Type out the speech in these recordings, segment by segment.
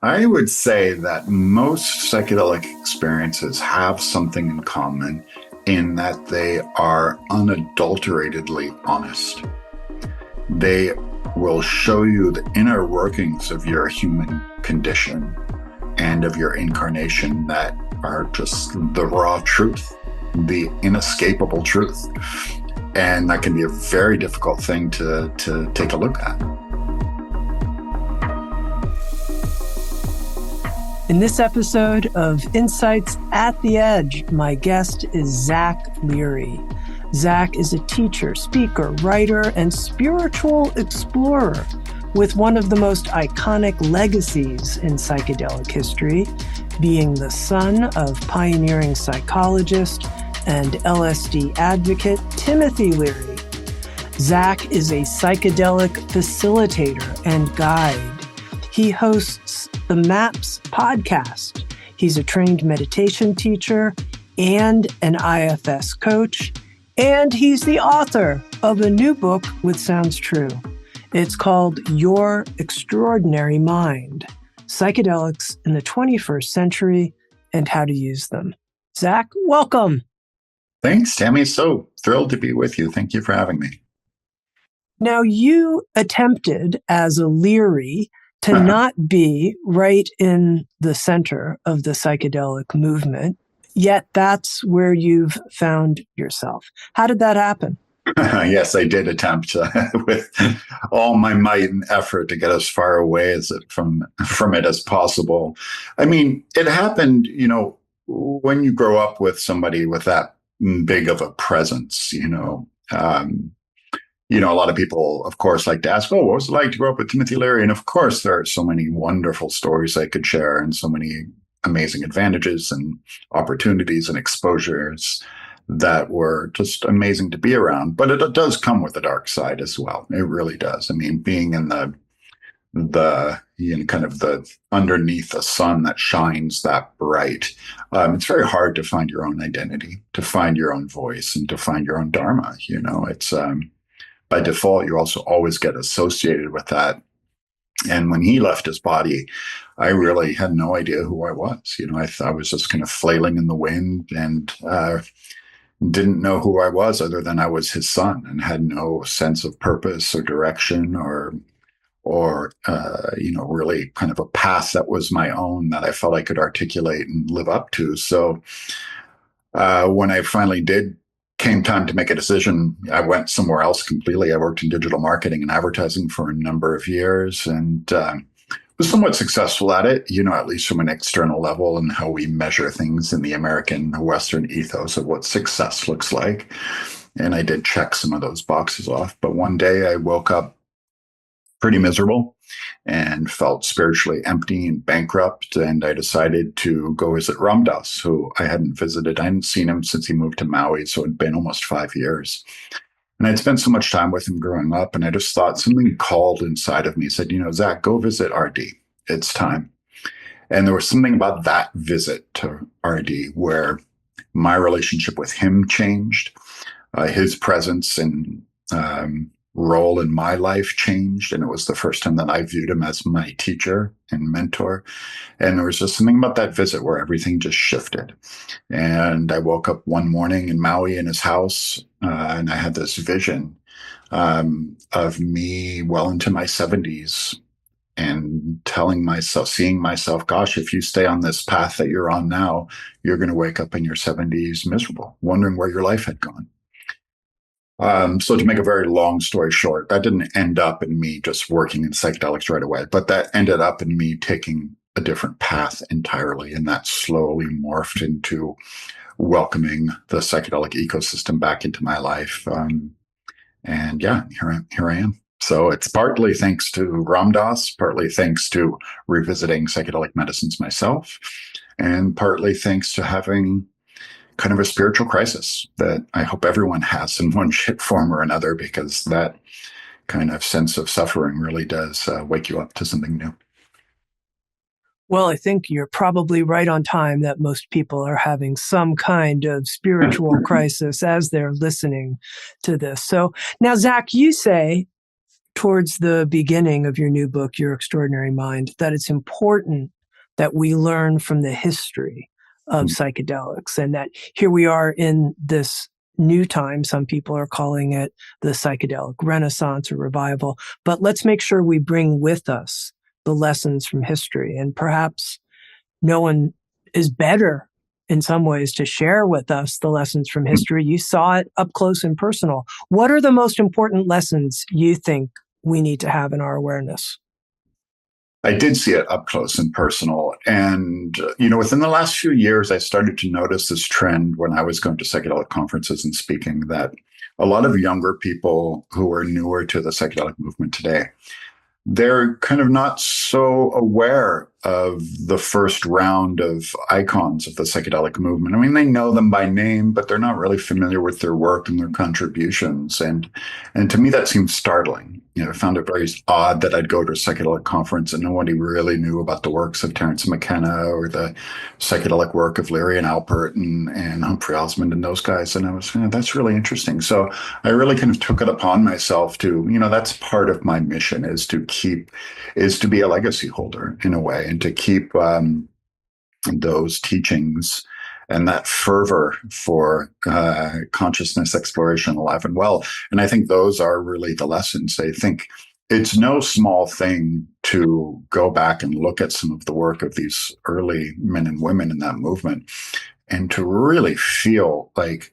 I would say that most psychedelic experiences have something in common in that they are unadulteratedly honest. They will show you the inner workings of your human condition and of your incarnation that are just the raw truth, the inescapable truth. And that can be a very difficult thing to take a look at. In this episode of Insights at the Edge, my guest is Zach Leary. Zach is a teacher, speaker, writer, and spiritual explorer with one of the most iconic legacies in psychedelic history, being the son of pioneering psychologist and LSD advocate Timothy Leary. Zach is a psychedelic facilitator and guide. He hosts the MAPS podcast. He's a trained meditation teacher and an IFS coach, and he's the author of a new book which sounds true. It's called Your Extraordinary Mind, Psychedelics in the 21st Century and How to Use Them. Zach, welcome. Thanks, Tami. So thrilled to be with you. Thank you for having me. Now, you attempted as a Leary to not be right in the center of the psychedelic movement, yet that's where you've found yourself. How did that happen? Yes, I did attempt with all my might and effort to get as far away from it as possible. I mean, it happened, when you grow up with somebody with that big of a presence, a lot of people, of course, like to ask, what was it like to grow up with Timothy Leary? And of course, there are so many wonderful stories I could share and so many amazing advantages and opportunities and exposures that were just amazing to be around. But it does come with a dark side as well. It really does. I mean, being in the kind of the underneath the sun that shines that bright, it's very hard to find your own identity, to find your own voice, and to find your own dharma. It's by default, you also always get associated with that. And when he left his body, I really had no idea who I was. I was just kind of flailing in the wind and didn't know who I was other than I was his son, and had no sense of purpose or direction or really kind of a path that was my own that I felt I could articulate and live up to. So when I finally came time to make a decision, I went somewhere else completely. I worked in digital marketing and advertising for a number of years and was somewhat successful at it, at least from an external level and how we measure things in the American Western ethos of what success looks like. And I did check some of those boxes off. But one day I woke up pretty miserable and felt spiritually empty and bankrupt. And I decided to go visit Ram Dass, who I hadn't visited. I hadn't seen him since he moved to Maui. So it'd been almost 5 years. And I'd spent so much time with him growing up. And I just thought something called inside of me, said, Zach, go visit RD. It's time. And there was something about that visit to RD where my relationship with him changed. His presence and role in my life changed. And it was the first time that I viewed him as my teacher and mentor. And there was just something about that visit where everything just shifted. And I woke up one morning in Maui in his house, and I had this vision of me well into my 70s and seeing myself, gosh, if you stay on this path that you're on now, you're going to wake up in your 70s miserable, wondering where your life had gone. So to make a very long story short, that didn't end up in me just working in psychedelics right away, but that ended up in me taking a different path entirely. And that slowly morphed into welcoming the psychedelic ecosystem back into my life. And yeah, here I am. So it's partly thanks to Ram Dass, partly thanks to revisiting psychedelic medicines myself, and partly thanks to having kind of a spiritual crisis that I hope everyone has in one shape, form or another, because that kind of sense of suffering really does wake you up to something new. Well, I think you're probably right on time that most people are having some kind of spiritual crisis as they're listening to this. So now, Zach, you say towards the beginning of your new book, Your Extraordinary Mind, that it's important that we learn from the history of psychedelics, and that here we are in this new time. Some people are calling it the psychedelic renaissance or revival, but let's make sure we bring with us the lessons from history. And perhaps no one is better in some ways to share with us the lessons from history. You saw it up close and personal. What are the most important lessons you think we need to have in our awareness? I did see it up close and personal. And, within the last few years, I started to notice this trend when I was going to psychedelic conferences and speaking, that a lot of younger people who are newer to the psychedelic movement today, they're kind of not so aware of the first round of icons of the psychedelic movement. I mean, they know them by name, but they're not really familiar with their work and their contributions. And to me, that seems startling. I found it very odd that I'd go to a psychedelic conference and nobody really knew about the works of Terence McKenna or the psychedelic work of Leary and Alpert and Humphry Osmond and those guys. And I was, that's really interesting. So I really kind of took it upon myself to, that's part of my mission, is to be a legacy holder in a way, and to keep those teachings and that fervor for consciousness exploration alive and well. And I think those are really the lessons. I think it's no small thing to go back and look at some of the work of these early men and women in that movement and to really feel like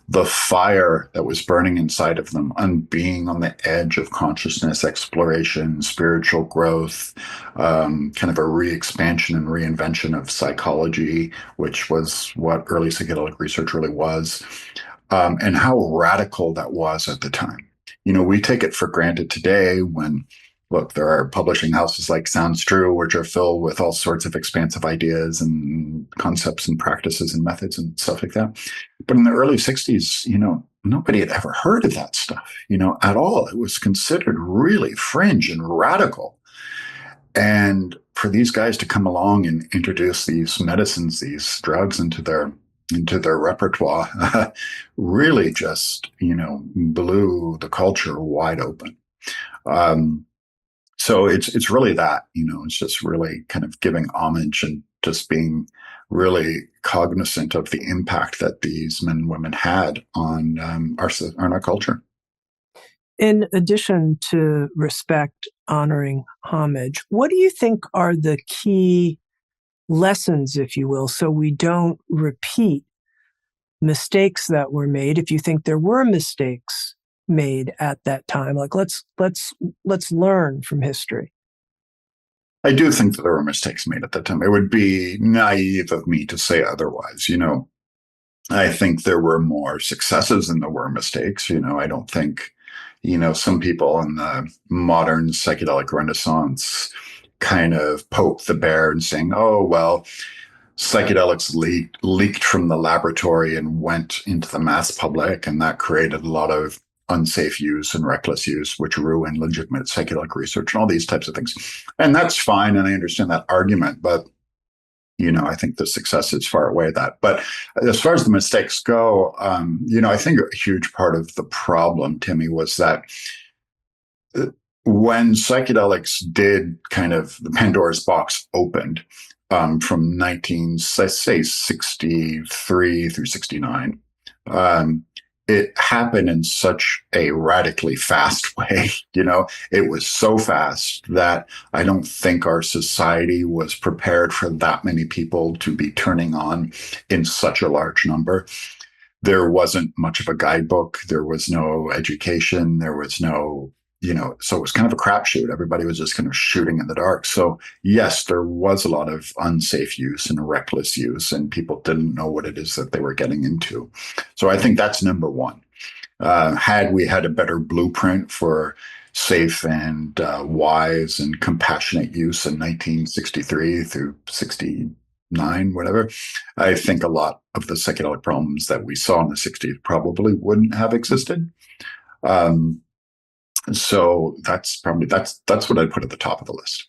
the fire that was burning inside of them and being on the edge of consciousness exploration, spiritual growth, kind of a re-expansion and reinvention of psychology, which was what early psychedelic research really was, and how radical that was at the time. We take it for granted today when, look, there are publishing houses like Sounds True, which are filled with all sorts of expansive ideas and concepts and practices and methods and stuff like that. But in the early 60s, nobody had ever heard of that stuff, at all. It was considered really fringe and radical. And for these guys to come along and introduce these medicines, these drugs into their repertoire, really just, blew the culture wide open. So it's really that, it's just really kind of giving homage and just being really cognizant of the impact that these men and women had on our culture. In addition to respect, honoring, homage, what do you think are the key lessons, if you will, so we don't repeat mistakes that were made? If you think there were mistakes made at that time, like let's learn from history. I do think that there were mistakes made at that time. It would be naive of me to say otherwise. I think there were more successes than there were mistakes. I don't think, some people in the modern psychedelic renaissance kind of poke the bear and saying, oh, well, psychedelics leaked from the laboratory and went into the mass public, and that created a lot of unsafe use and reckless use, which ruin legitimate psychedelic research and all these types of things. And that's fine. And I understand that argument, but, I think the success is far away that. But as far as the mistakes go, I think a huge part of the problem, Timmy, was that when psychedelics did kind of the Pandora's box opened, from 1963 through 69, it happened in such a radically fast way. It was so fast that I don't think our society was prepared for that many people to be turning on in such a large number. There wasn't much of a guidebook. There was no education. There was no, so it was kind of a crapshoot. Everybody was just kind of shooting in the dark. So yes, there was a lot of unsafe use and reckless use, and people didn't know what it is that they were getting into. So I think that's number one. Had we had a better blueprint for safe and wise and compassionate use in 1963 through 69, whatever, I think a lot of the psychedelic problems that we saw in the 60s probably wouldn't have existed. So that's what I'd put at the top of the list.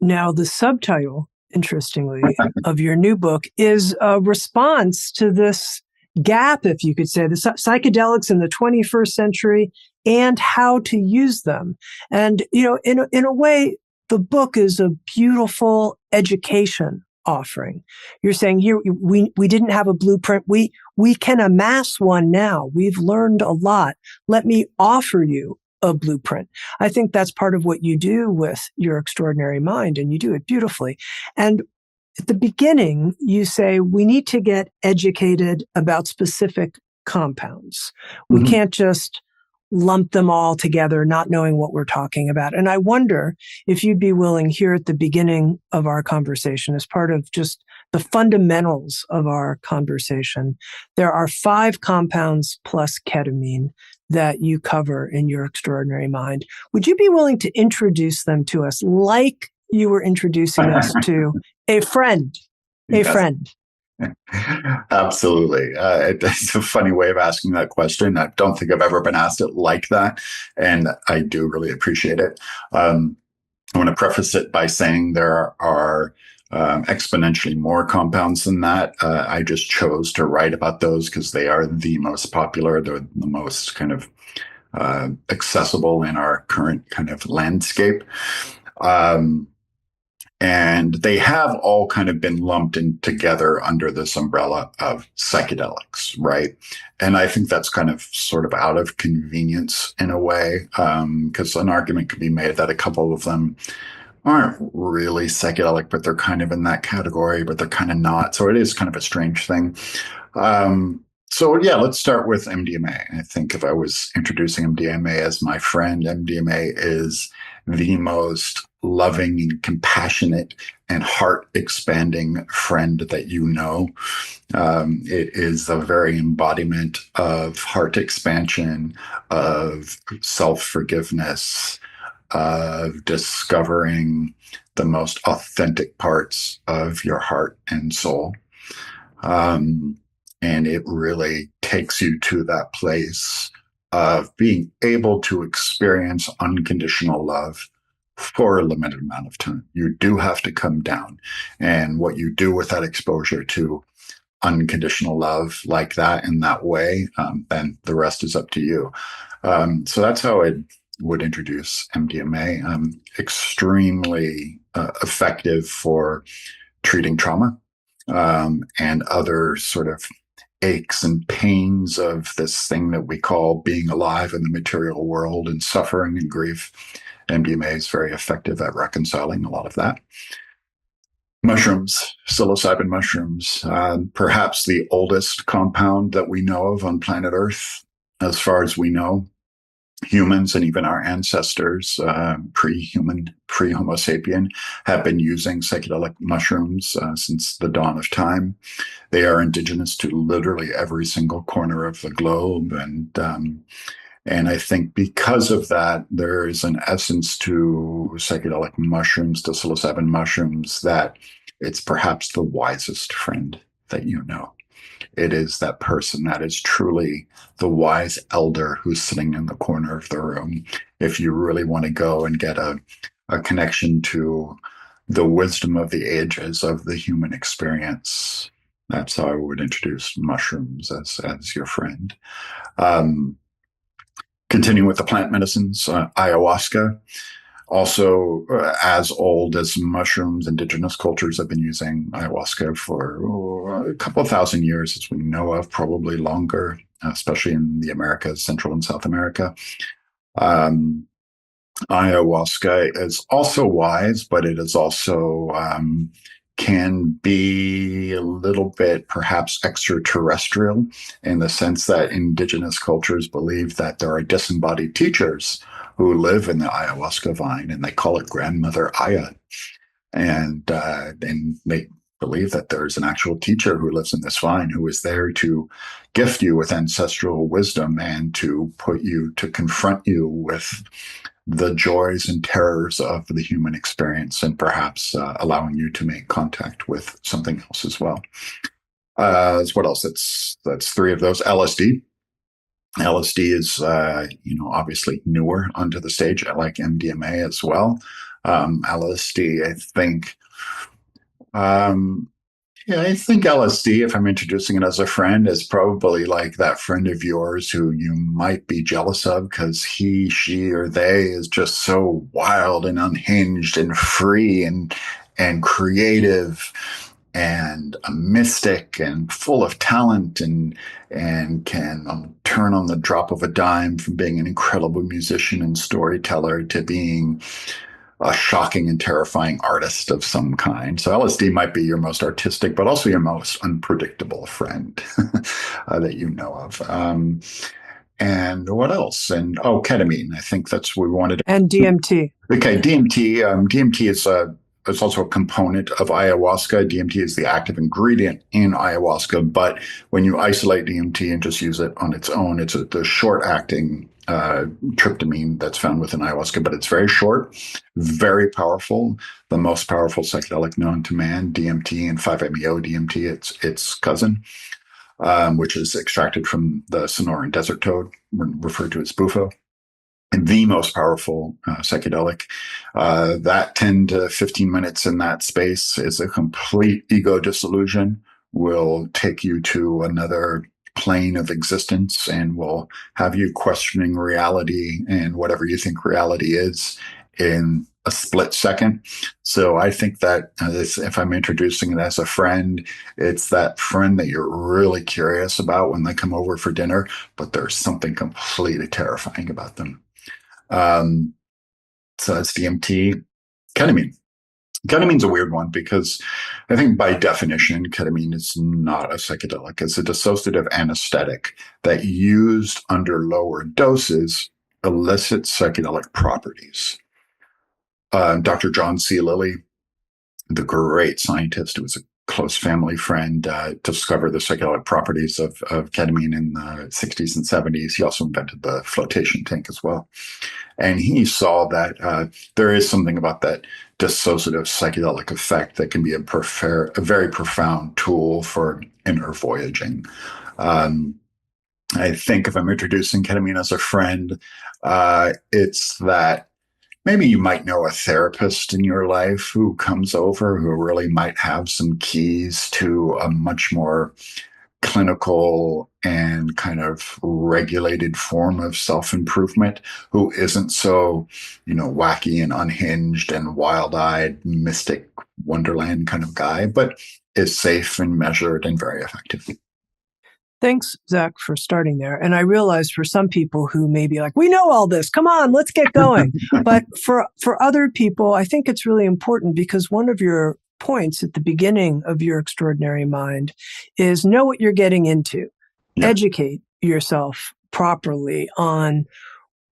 Now, the subtitle, interestingly, of your new book is a response to this gap, if you could say, the psychedelics in the 21st century and how to use them. And, in a way, the book is a beautiful education offering. You're saying here, we didn't have a blueprint. We can amass one now. We've learned a lot. Let me offer you a blueprint. I think that's part of what you do with your extraordinary mind, and you do it beautifully. And at the beginning, you say we need to get educated about specific compounds. We can't just lump them all together, not knowing what we're talking about. And I wonder if you'd be willing here at the beginning of our conversation, as part of just the fundamentals of our conversation, there are 5 compounds plus ketamine that you cover in your extraordinary mind. Would you be willing to introduce them to us like you were introducing us to a friend? A Yes. friend. Absolutely. It's a funny way of asking that question. I don't think I've ever been asked it like that, and I do really appreciate it. I want to preface it by saying there are exponentially more compounds than that. I just chose to write about those because they are the most popular. They're the most kind of accessible in our current kind of landscape. And they have all kind of been lumped in together under this umbrella of psychedelics, right? And I think that's kind of sort of out of convenience in a way, because an argument could be made that a couple of them aren't really psychedelic, but they're kind of in that category, but they're kind of not. So it is kind of a strange thing. So yeah, let's start with MDMA. I think if I was introducing MDMA as my friend, MDMA is the most loving and compassionate and heart expanding friend that you know. It is the very embodiment of heart expansion, of self-forgiveness, of discovering the most authentic parts of your heart and soul. And it really takes you to that place of being able to experience unconditional love for a limited amount of time. You do have to come down. And what you do with that exposure to unconditional love like that in that way, then the rest is up to you. So that's how I would introduce MDMA. Extremely effective for treating trauma and other sort of aches and pains of this thing that we call being alive in the material world and suffering and grief. MDMA is very effective at reconciling a lot of that. Mushrooms, psilocybin mushrooms, perhaps the oldest compound that we know of on planet Earth, as far as we know. Humans and even our ancestors, pre-human, pre-Homo sapien, have been using psychedelic mushrooms since the dawn of time. They are indigenous to literally every single corner of the globe. And I think because of that, there is an essence to psychedelic mushrooms, to psilocybin mushrooms, that it's perhaps the wisest friend that you know. It is that person that is truly the wise elder who's sitting in the corner of the room. If you really want to go and get a connection to the wisdom of the ages of the human experience, that's how I would introduce mushrooms as your friend. Continuing with the plant medicines, ayahuasca, also as old as mushrooms. Indigenous cultures have been using ayahuasca for a couple of thousand years, as we know of, probably longer, especially in the Americas, Central and South America. Ayahuasca is also wise, but it is also can be a little bit perhaps extraterrestrial, in the sense that indigenous cultures believe that there are disembodied teachers who live in the ayahuasca vine, and they call it Grandmother Aya. And they believe that there's an actual teacher who lives in this vine, who is there to gift you with ancestral wisdom and to confront you with the joys and terrors of the human experience, and perhaps allowing you to make contact with something else as well. What else? That's 3 of those. LSD. LSD is, obviously newer onto the stage, like MDMA as well. LSD, I think, Yeah, I think LSD, if I'm introducing it as a friend, is probably like that friend of yours who you might be jealous of because he, she, or they is just so wild and unhinged and free and creative and a mystic and full of talent and can turn on the drop of a dime from being an incredible musician and storyteller to being a shocking and terrifying artist of some kind. So LSD might be your most artistic, but also your most unpredictable friend that you know of. And what else? And ketamine. I think that's what we wanted. And DMT. Okay, DMT. DMT is also a component of ayahuasca. DMT is the active ingredient in ayahuasca, but when you isolate DMT and just use it on its own, it's the short-acting tryptamine that's found within ayahuasca, but it's very short, very powerful, the most powerful psychedelic known to man. DMT and 5-MeO DMT, its cousin, which is extracted from the Sonoran desert toad, referred to as bufo. And the most powerful psychedelic. That 10 to 15 minutes in that space is a complete ego dissolution, will take you to another plane of existence and will have you questioning reality and whatever you think reality is in a split second. So I think that if I'm introducing it as a friend, it's that friend that you're really curious about when they come over for dinner, but there's something completely terrifying about them. So that's DMT. Ketamine. Ketamine's a weird one because I think by definition, ketamine is not a psychedelic. It's a dissociative anesthetic that used under lower doses elicits psychedelic properties. Dr. John C. Lilly, the great scientist who was a close family friend, discovered the psychedelic properties of ketamine in the 60s and 70s. He also invented the flotation tank as well. And he saw that there is something about that dissociative psychedelic effect that can be a very profound tool for inner voyaging. I think if I'm introducing ketamine as a friend, it's that maybe you might know a therapist in your life who comes over who really might have some keys to a much more clinical and kind of regulated form of self-improvement, who isn't so, wacky and unhinged and wild-eyed, mystic wonderland kind of guy, but is safe and measured and very effective. Thanks, Zach, for starting there. And I realize for some people who may be like, we know all this, come on, let's get going. But for other people, I think it's really important because one of your points at the beginning of your extraordinary mind is know what you're getting into. Yeah. Educate yourself properly on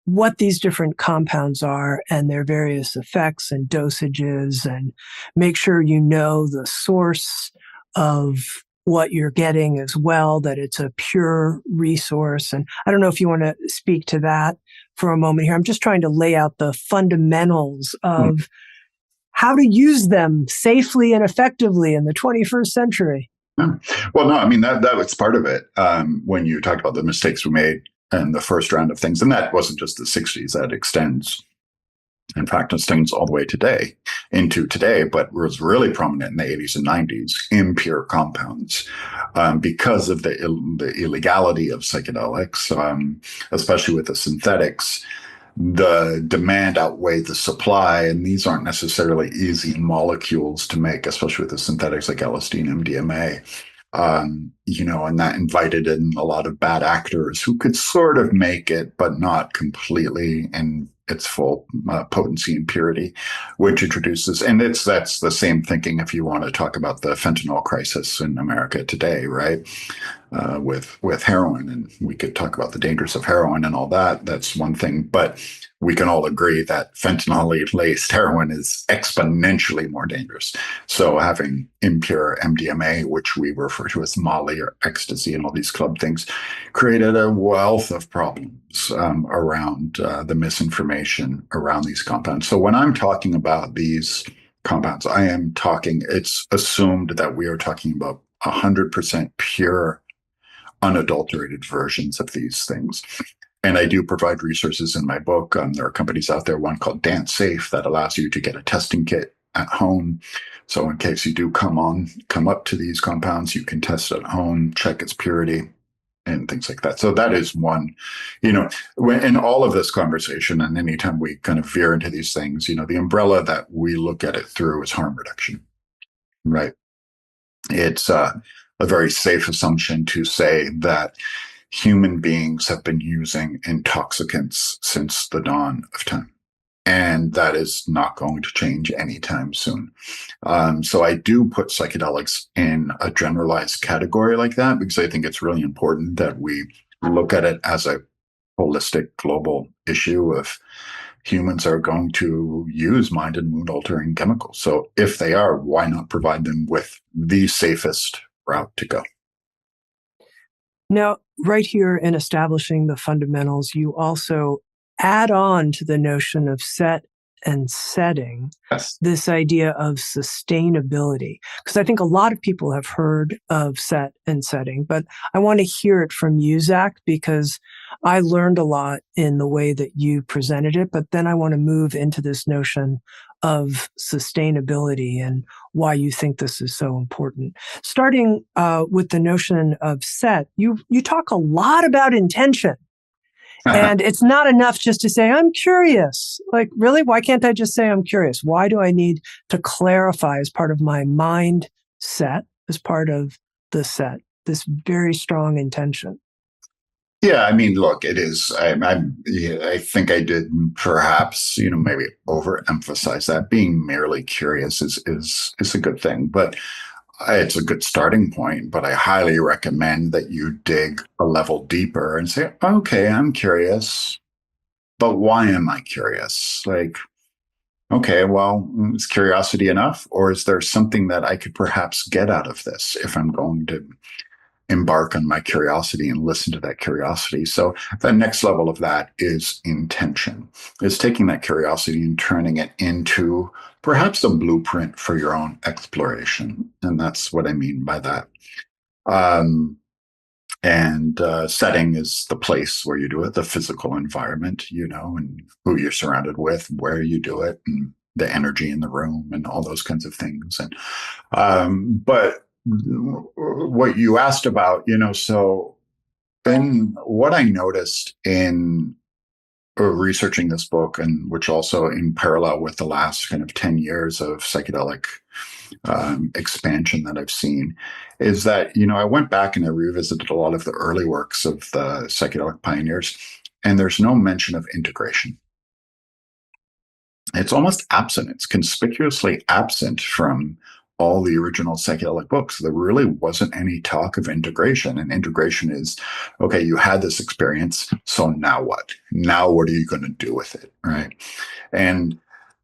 what these different compounds are and their various effects and dosages, and make sure you know the source of what you're getting as well, that it's a pure resource. And I don't know if you want to speak to that for a moment here. I'm just trying to lay out the fundamentals of how to use them safely and effectively in the 21st century. Well, no, I mean, that was part of it. When you talked about the mistakes we made in the first round of things, and that wasn't just the 60s, that extends. In fact, it extends all the way into today, but was really prominent in the 80s and 90s, impure compounds, because of the illegality of psychedelics, especially with the synthetics. The demand outweighed the supply, and these aren't necessarily easy molecules to make, especially with the synthetics like LSD and MDMA. And that invited in a lot of bad actors who could sort of make it, but not completely in its full potency and purity, which introduces, and that's the same thinking if you want to talk about the fentanyl crisis in America today, right? With heroin, and we could talk about the dangers of heroin and all that. That's one thing, but we can all agree that fentanyl-laced heroin is exponentially more dangerous. So having impure MDMA, which we refer to as Molly or ecstasy and all these club things, created a wealth of problems around the misinformation around these compounds. So when I'm talking about these compounds, it's assumed that we are talking about 100% pure, unadulterated versions of these things. And I do provide resources in my book. There are companies out there, one called Dance Safe, that allows you to get a testing kit at home. So in case you do come up to these compounds, you can test it at home, check its purity and things like that. So that is one, when in all of this conversation, and anytime we kind of veer into these things, the umbrella that we look at it through is harm reduction, right? It's a very safe assumption to say that human beings have been using intoxicants since the dawn of time. And that is not going to change anytime soon. So I do put psychedelics in a generalized category like that because I think it's really important that we look at it as a holistic global issue of humans are going to use mind and mood altering chemicals. So if they are, why not provide them with the safest route to go? Now, right here in establishing the fundamentals, you also add on to the notion of set and setting, Yes. this idea of sustainability. Because I think a lot of people have heard of set and setting, but I want to hear it from you, Zach, because I learned a lot in the way that you presented it, but then I want to move into this notion of sustainability and why you think this is so important. Starting with the notion of set, you talk a lot about intention. And it's not enough just to say, I'm curious. Like, really? Why can't I just say I'm curious? Why do I need to clarify as part of my mind set, as part of the set, this very strong intention? Yeah, I mean, look, it is. I think I did perhaps, maybe overemphasize that. Being merely curious is a good thing, but it's a good starting point. But I highly recommend that you dig a level deeper and say, okay, I'm curious, but why am I curious? Like, okay, well, is curiosity enough, or is there something that I could perhaps get out of this if I'm going to embark on my curiosity and listen to that curiosity? So the next level of that is intention, is taking that curiosity and turning it into perhaps a blueprint for your own exploration. And that's what I mean by that. And setting is the place where you do it, the physical environment, and who you're surrounded with, where you do it, and the energy in the room, and all those kinds of things. And but what you asked about, so then what I noticed in researching this book, and which also in parallel with the last kind of 10 years of psychedelic expansion that I've seen, is that, I went back and I revisited a lot of the early works of the psychedelic pioneers, and there's no mention of integration. It's almost absent. It's conspicuously absent from all the original psychedelic books. There really wasn't any talk of integration. And integration is, okay, you had this experience, so now what? Now what are you going to do with it, right? And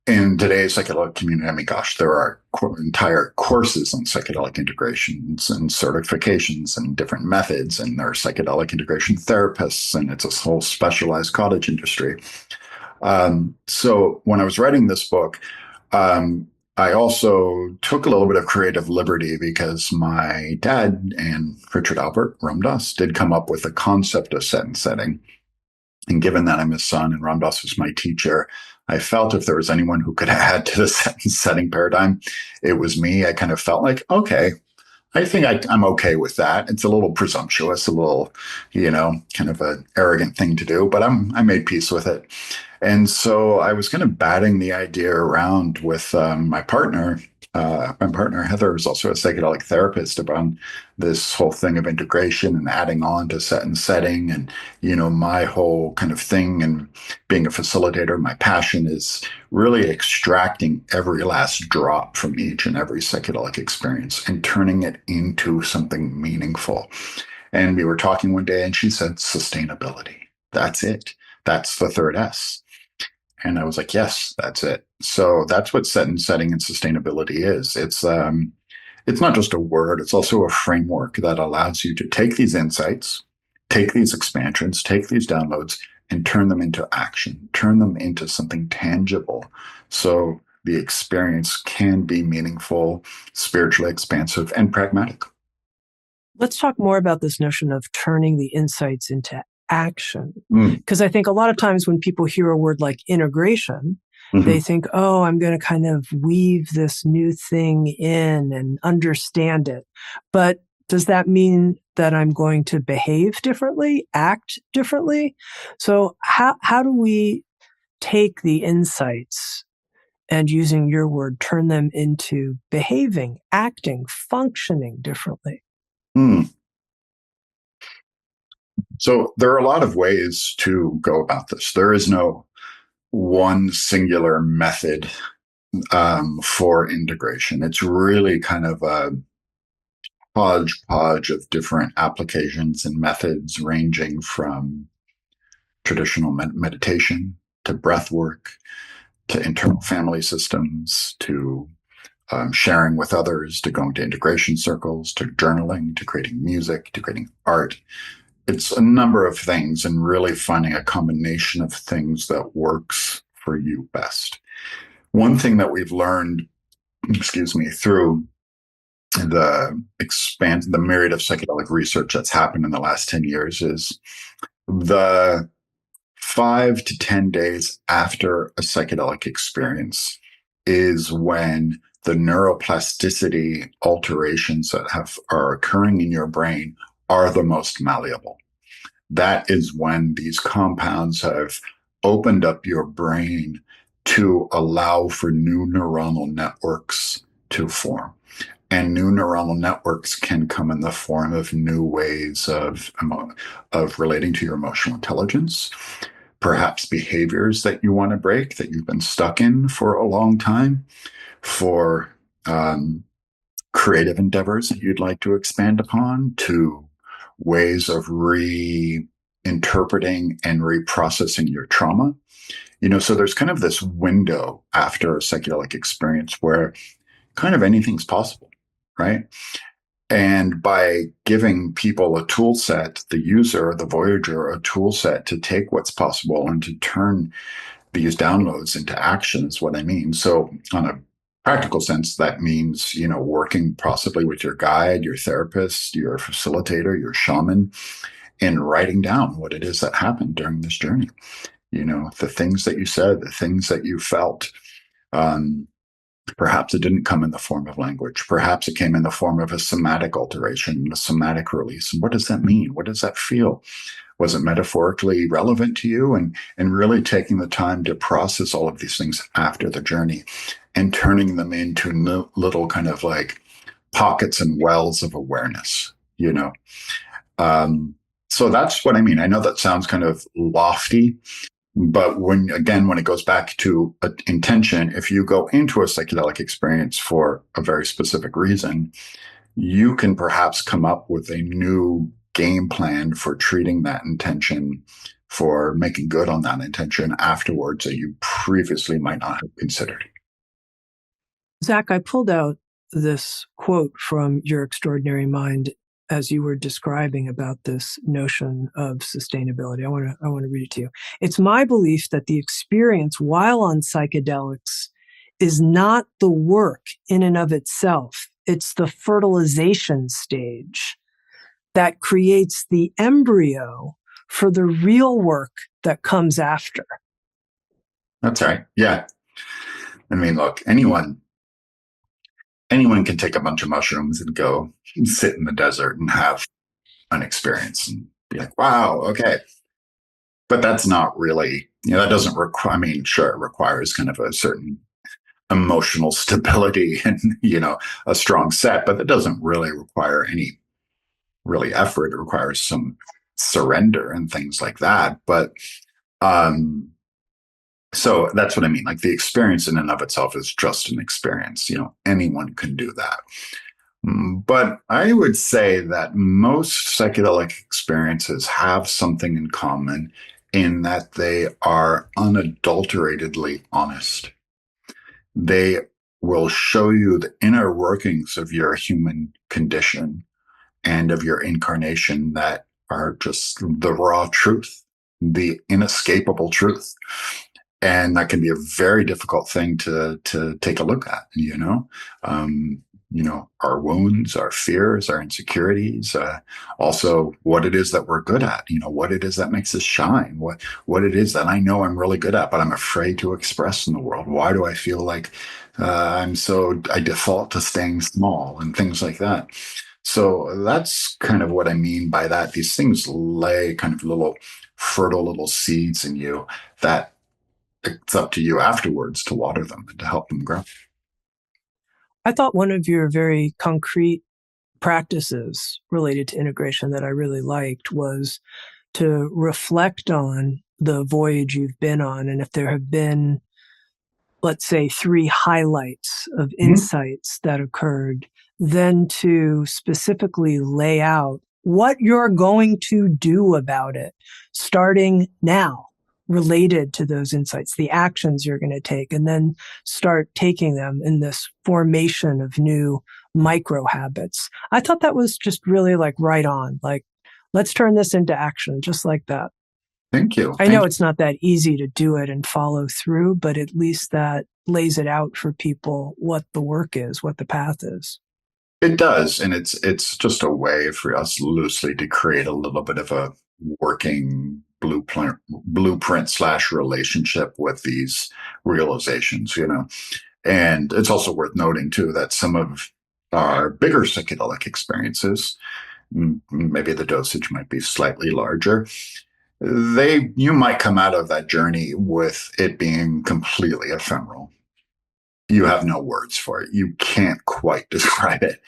in today's psychedelic community, I mean, gosh, there are entire courses on psychedelic integrations and certifications and different methods, and there are psychedelic integration therapists, and it's a whole specialized cottage industry. So when I was writing this book, I also took a little bit of creative liberty because my dad and Richard Alpert, Ram Dass, did come up with the concept of set and setting. And given that I'm his son and Ram Dass was my teacher, I felt if there was anyone who could add to the set and setting paradigm, it was me. I kind of felt like, okay, I think I'm okay with that. It's a little presumptuous, a little, kind of an arrogant thing to do, but I made peace with it. And so I was kind of batting the idea around with my partner. My partner, Heather, is also a psychedelic therapist, about this whole thing of integration and adding on to set and setting. And, my whole kind of thing and being a facilitator, my passion is really extracting every last drop from each and every psychedelic experience and turning it into something meaningful. And we were talking one day and she said, sustainability. That's it. That's the third S. And I was like, yes, that's it. So that's what set and setting and sustainability is. It's not just a word. It's also a framework that allows you to take these insights, take these expansions, take these downloads, and turn them into action, turn them into something tangible. So the experience can be meaningful, spiritually expansive, and pragmatic. Let's talk more about this notion of turning the insights into action. Because I think a lot of times when people hear a word like integration, They Hmm. think, oh, I'm going to kind of weave this new thing in and understand it. But does that mean that I'm going to behave differently, act differently? So how do we take the insights and, using your word, turn them into behaving, acting, functioning differently? Hmm. So there are a lot of ways to go about this. There is no one singular method for integration. It's really kind of a hodgepodge of different applications and methods, ranging from traditional meditation to breath work to internal family systems to sharing with others to going to integration circles to journaling to creating music to creating art. It's a number of things, and really finding a combination of things that works for you best. One thing that we've learned, excuse me, through the myriad of psychedelic research that's happened in the last 10 years is the 5 to 10 days after a psychedelic experience is when the neuroplasticity alterations that are occurring in your brain are the most malleable. That is when these compounds have opened up your brain to allow for new neuronal networks to form. And new neuronal networks can come in the form of new ways of relating to your emotional intelligence, perhaps behaviors that you want to break that you've been stuck in for a long time, for creative endeavors that you'd like to expand upon, to ways of reinterpreting and reprocessing your trauma. So there's kind of this window after a psychedelic experience where kind of anything's possible, right? And by giving people a tool set, the user, the voyager, a tool set to take what's possible and to turn these downloads into action is what I mean. So on a practical sense, that means, working possibly with your guide, your therapist, your facilitator, your shaman, and writing down what it is that happened during this journey. The things that you said, the things that you felt. Um, Perhaps it didn't come in the form of language. Perhaps it came in the form of a somatic alteration, a somatic release. And what does that mean? What does that feel? Was it metaphorically relevant to you? And really taking the time to process all of these things after the journey and turning them into little kind of like pockets and wells of awareness, you know? Um, so that's what I mean. I know that sounds kind of lofty, but when it goes back to intention, if you go into a psychedelic experience for a very specific reason, you can perhaps come up with a new game plan for treating that intention, for making good on that intention afterwards that you previously might not have considered. Zach, I pulled out this quote from Your Extraordinary Mind as you were describing about this notion of sustainability. I want to read it to you. It's my belief that the experience while on psychedelics is not the work in and of itself. It's the fertilization stage that creates the embryo for the real work that comes after. That's right. Yeah. I mean, look, anyone can take a bunch of mushrooms and go sit in the desert and have an experience and be like, wow, okay. But that's not really, that doesn't require, I mean, sure, it requires kind of a certain emotional stability and, a strong set, but that doesn't really require any really effort. It requires some surrender and things like that. But, so that's what I mean. Like the experience in and of itself is just an experience. Anyone can do that. But I would say that most psychedelic experiences have something in common in that they are unadulteratedly honest. They will show you the inner workings of your human condition and of your incarnation that are just the raw truth, the inescapable truth. And that can be a very difficult thing to take a look at, our wounds, our fears, our insecurities, also what it is that we're good at, what it is that makes us shine, what it is that I know I'm really good at, but I'm afraid to express in the world. Why do I feel like I default to staying small and things like that. So that's kind of what I mean by that. These things lay kind of little fertile little seeds in you that it's up to you afterwards to water them and to help them grow. I thought one of your very concrete practices related to integration that I really liked was to reflect on the voyage you've been on. And if there have been, let's say, 3 highlights of insights that occurred, then to specifically lay out what you're going to do about it starting now, related to those insights, the actions you're going to take, and then start taking them in this formation of new micro habits. I thought that was just really like right on. Like, let's turn this into action, just like that. Thank you. I know it's not that easy to do it and follow through, but at least that lays it out for people what the work is, what the path is. It does, and it's just a way for us loosely to create a little bit of a working blueprint slash relationship with these realizations, And it's also worth noting too that some of our bigger psychedelic experiences, maybe the dosage might be slightly larger. You might come out of that journey with it being completely ephemeral. You have no words for it. You can't quite describe it.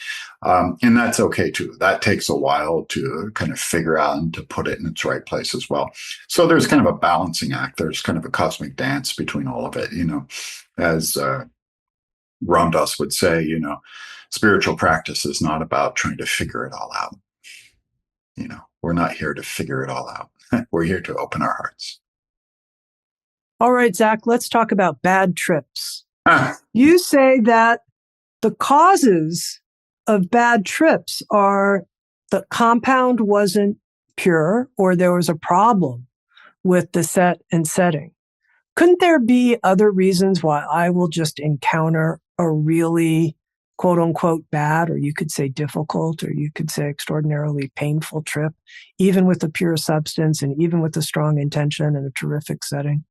And that's okay too. That takes a while to kind of figure out and to put it in its right place as well. So there's kind of a balancing act. There's kind of a cosmic dance between all of it, as Ram Dass would say, spiritual practice is not about trying to figure it all out. We're not here to figure it all out. We're here to open our hearts. All right, Zach, let's talk about bad trips. You say that the causes of bad trips are the compound wasn't pure or there was a problem with the set and setting. Couldn't there be other reasons why I will just encounter a really quote unquote bad, or you could say difficult, or you could say extraordinarily painful trip, even with a pure substance and even with a strong intention and a terrific setting?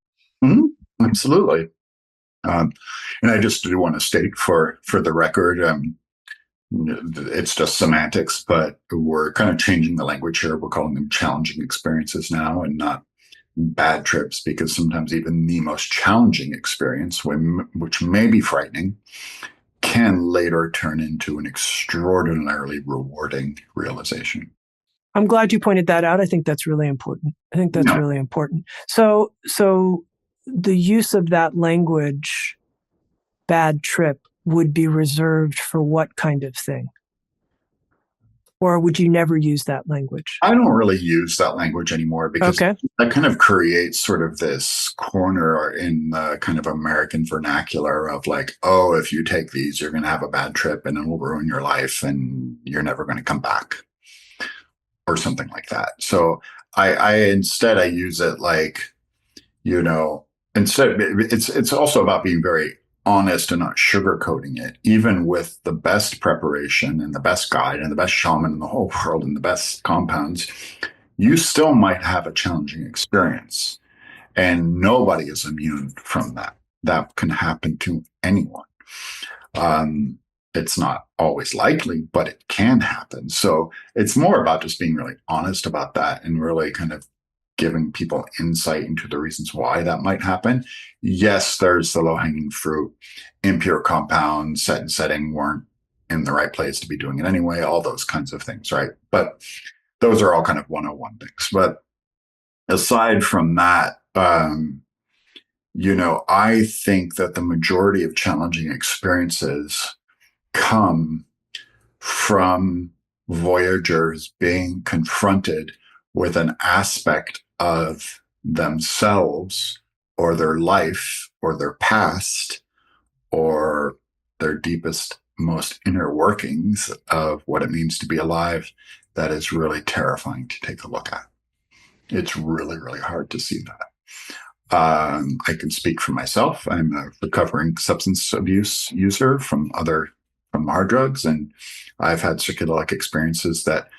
Mm-hmm. Absolutely. And I just do want to state for the record, it's just semantics, but we're kind of changing the language here. We're calling them challenging experiences now and not bad trips, because sometimes even the most challenging experience, which may be frightening, can later turn into an extraordinarily rewarding realization. I'm glad you pointed that out. I think that's really important. Really important. So the use of that language, bad trip, would be reserved for what kind of thing? Or would you never use that language? I don't really use that language anymore because that kind of creates sort of this corner in the kind of American vernacular of like, oh, if you take these, you're going to have a bad trip and it will ruin your life and you're never going to come back or something like that. So instead I use it like, instead it's also about being very honest and not sugarcoating it. Even with the best preparation and the best guide and the best shaman in the whole world and the best compounds, you still might have a challenging experience. And nobody is immune from that. That can happen to anyone. It's not always likely, but it can happen. So it's more about just being really honest about that and really kind of giving people insight into the reasons why that might happen. Yes, there's the low-hanging fruit, impure compounds, set and setting weren't in the right place to be doing it anyway, all those kinds of things, right? But those are all kind of 101 things. But aside from that, I think that the majority of challenging experiences come from voyagers being confronted with an aspect of themselves or their life or their past or their deepest, most inner workings of what it means to be alive that is really terrifying to take a look at. It's really, really hard to see that. I can speak for myself. I'm a recovering substance abuse user from other from hard drugs. And I've had psychedelic experiences that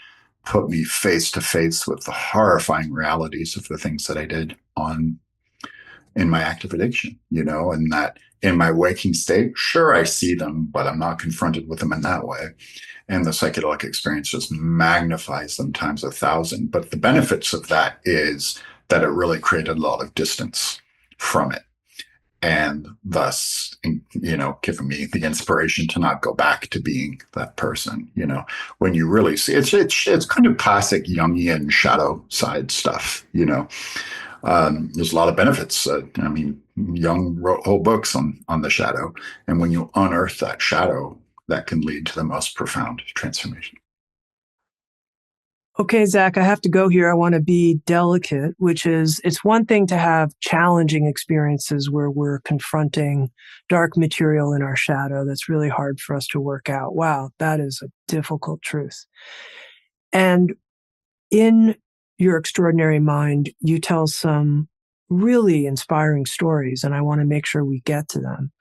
put me face to face with the horrifying realities of the things that I did on in my active addiction, and that in my waking state, sure, I see them, but I'm not confronted with them in that way. And the psychedelic experience just magnifies them times 1,000. But the benefits of that is that it really created a lot of distance from it. And thus, giving me the inspiration to not go back to being that person. When you really see it's kind of classic Jungian shadow side stuff. There's a lot of benefits. Jung wrote whole books on the shadow, and when you unearth that shadow, that can lead to the most profound transformation. Okay, Zach, I have to go here. I want to be delicate, which is it's one thing to have challenging experiences where we're confronting dark material in our shadow that's really hard for us to work out. Wow, that is a difficult truth. And in your extraordinary mind, you tell some really inspiring stories, and I want to make sure we get to them,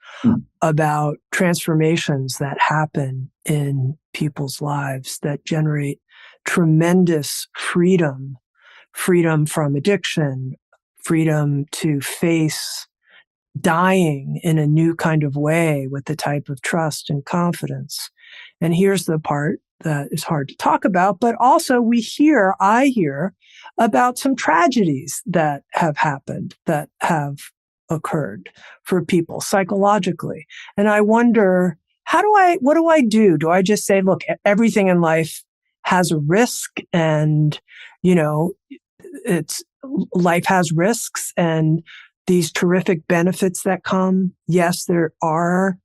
about transformations that happen in people's lives that generate tremendous freedom from addiction, freedom to face dying in a new kind of way with the type of trust and confidence. And here's the part that is hard to talk about, but also I hear about some tragedies that have happened, that have occurred for people psychologically. And I wonder, what do I do? Do I just say, look, everything in life has a risk, and, life has risks and these terrific benefits that come? Yes, there are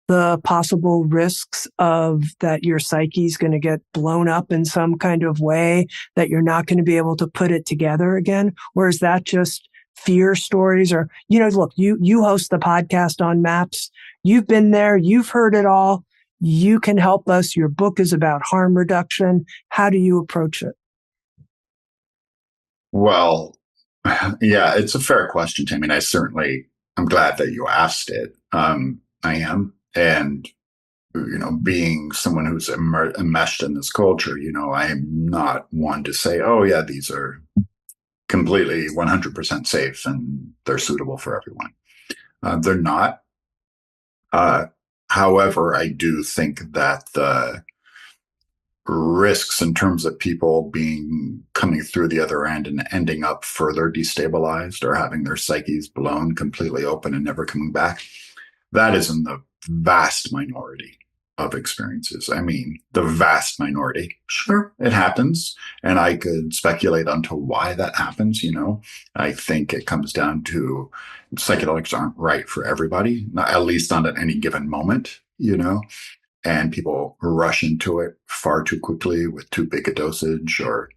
the possible risks of that your psyche's going to get blown up in some kind of way, that you're not going to be able to put it together again? Or is that just fear stories? Or, look, you host the podcast on MAPS. You've been there. You've heard it all. You can help us. Your book is about harm reduction. How do you approach it? Well, yeah, it's a fair question, Tami. I'm glad that you asked it. I am. And, being someone who's enmeshed in this culture, I am not one to say, oh, yeah, these are completely 100% safe and they're suitable for everyone. They're not. However, I do think that the risks in terms of people coming through the other end and ending up further destabilized or having their psyches blown completely open and never coming back, that is in the vast minority of experiences. The vast minority. Sure, it happens. And I could speculate onto why that happens. I think it comes down to psychedelics aren't right for everybody, at least not at any given moment, and people rush into it far too quickly with too big a dosage, or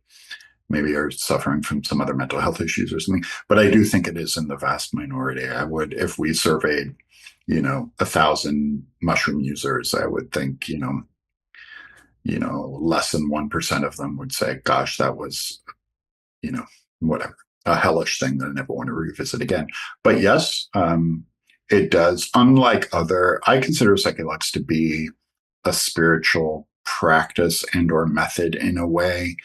maybe are suffering from some other mental health issues or something. But I do think it is in the vast minority. I would, if we surveyed 1,000 mushroom users, I would think, less than 1% of them would say, gosh, that was, whatever, a hellish thing that I never want to revisit again. But yes, it does. I consider psychedelics to be a spiritual practice and or method in a way.